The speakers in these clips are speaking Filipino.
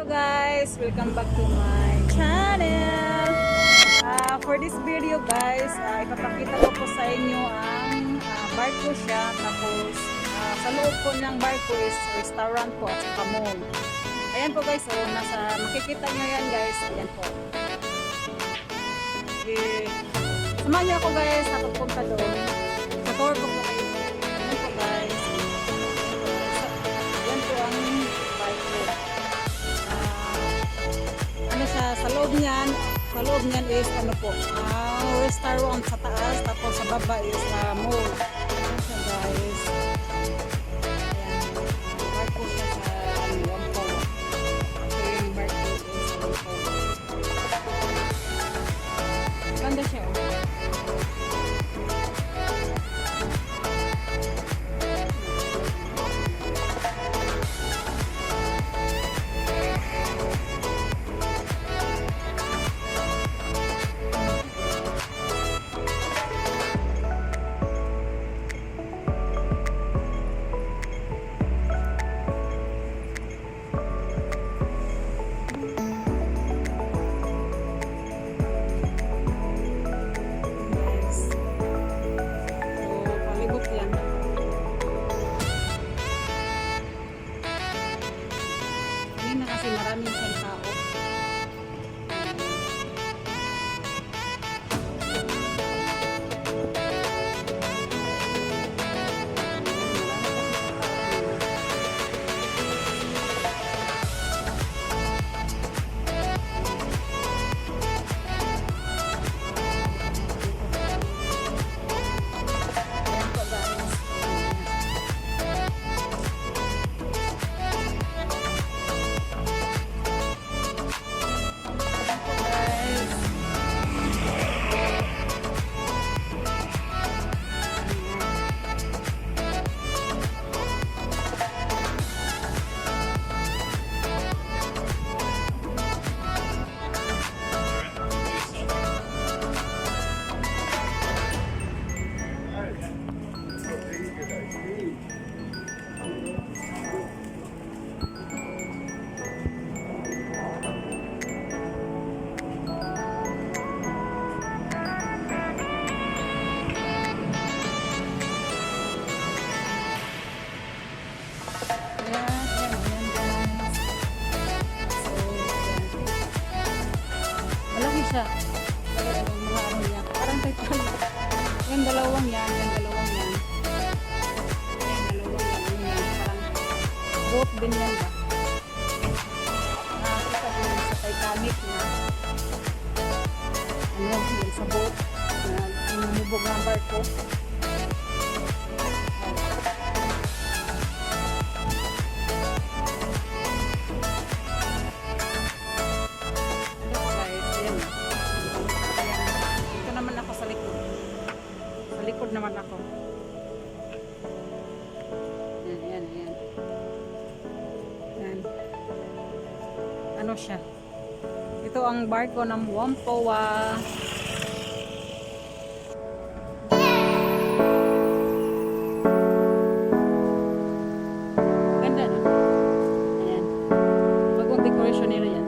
Hello guys, welcome back to my channel. For this video guys, ipapakita ko po sa inyo ang barko siya. Tapos sa loob po ng barko is restaurant po at saka mall. Ayan po guys, so makikita nyo yan guys. Ayan po. Samahan nyo ako guys na pagpunta doon. Sa tour ko po kayo. Ayan po guys. Ayan po ang barko. Ano siya, sa loob niyan is ano po, restaurant sa taas, tapos sa baba is mall. Ayan siya guys. Ayan, barko siya sa Whompoa. So yung barko is sa Whompoa. Ganda siya oh. Kasi maraming siyang tao. Siya. Mga ano niya. Parang Titanic. Yung dalawang yan. Yung dalawang yan. Yung dalawang yan. Parang boat din yan ba? Nakakita din sa Titanic na ano, yun sa boat na inumubog ng barko. Likod naman ako. Ayan. Ayan. Ano siya? Ito ang barko ng Whompoa. Ganda no? Ayan. Bagong decoration nila yan.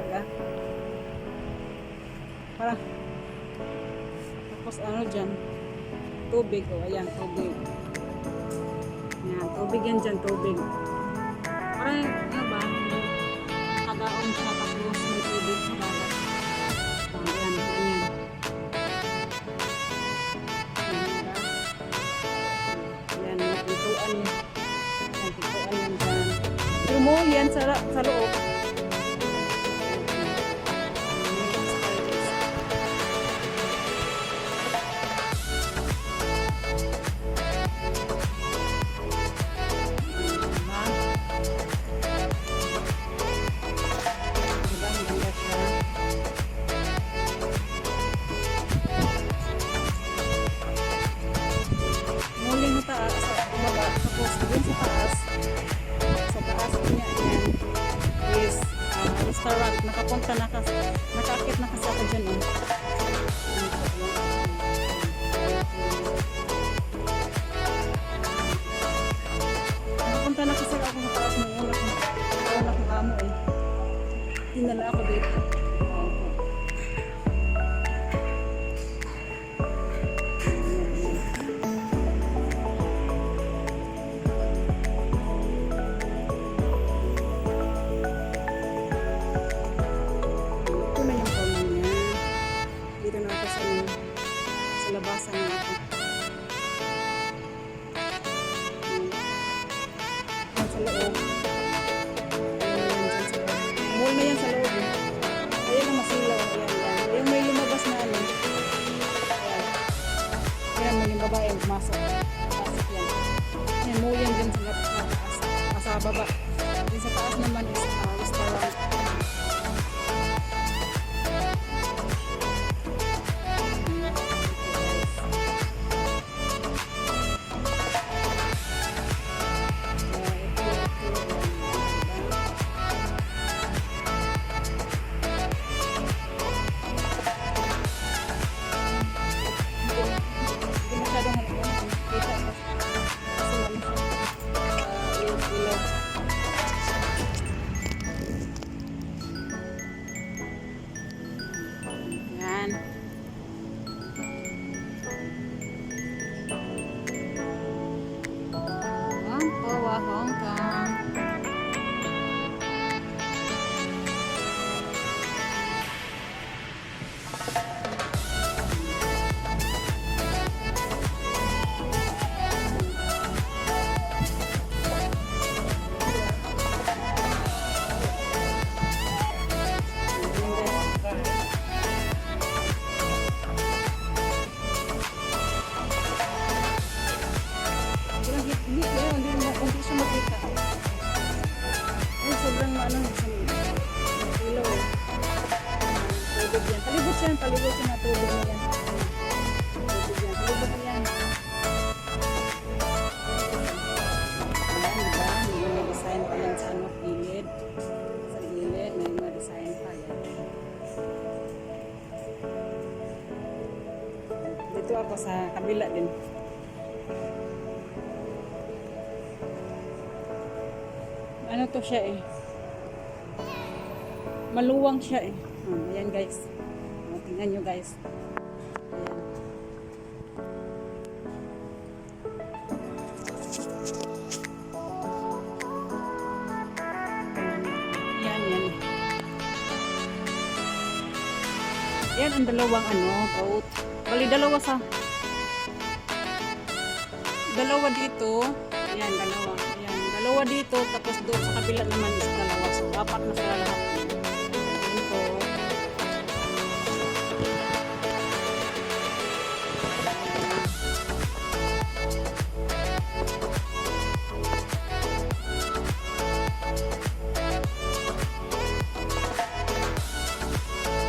talaga. Para. Tapos ano dyan? Tubig. O, ayan, tubig. Ayan, tubig yan dyan, tubig. Parang, ano ba? Nakadaon siya tapos may tubig sa dagat. Ayan, ayan. Ayan, pintuan niya. Ayan, pintuan yan dyan. Pero mo yan sa loob. Restaurant, nakapunta na kasi, nakakit na kasi ako dyan eh. Nakapunta na kasi ako sa taas ng una kong amo eh. Dinala ako dito. Labasan na ako. Yan sa loob. Mall na yan sa loob. Ayan ang masilaw. Ayan, yan. Ayan may lumabas na ano. Ayan. Ayan may yung babae pumasok. Pasok yan. Ayan, mall yan dyan sa taas. Sa baba. Din sa taas naman is restaurant. Whompoa, Hong Kong. Hindi siya makita. Ay, sobrang ano, ilaw eh. Tubig yan. Palibot siya na tubig na yan. Tubig yan, palibot na yan. Ayan, diba? May mga design pa yan sa ano, gilid. Sa gilid, may mga design pa yan. Dito ako sa kabila din. Ano to siya eh. Maluwang siya eh. Ayan guys. Tingnan nyo guys. Ayan. Yan. Yan ang dalawang ano, boat. Bali dalawa dito. Ayan, dalawa. Ayan, dalawa dito. Tapos doon sa kabila naman is dalawa. So, apat na sila lahat. Ayan po.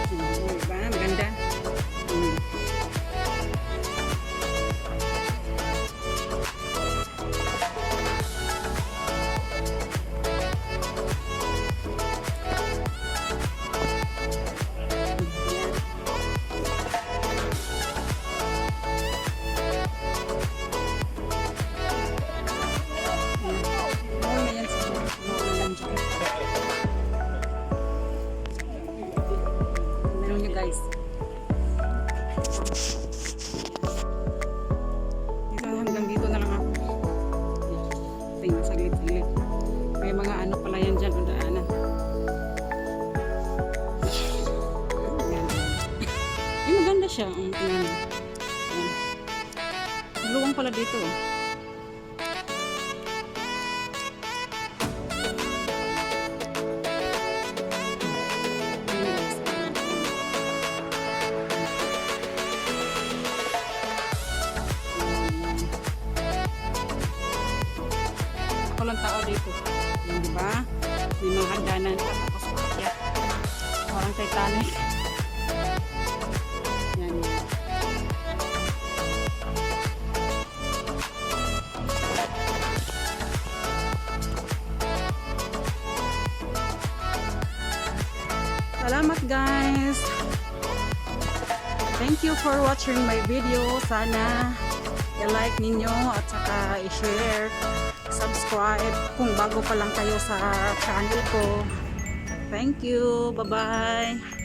Diba? Ang ganda. siya. Tingnan mo. Ayan. Luwang pala dito. Walang tao dito. Yan, di ba? May mga hagdanan ka tapos paakyat. Parang Titanic. Yan, yan. Salamat guys. Thank you for watching my video. Sana i-like ninyo at saka i-share, subscribe kung bago pa lang kayo sa channel ko. Thank you. Bye-bye.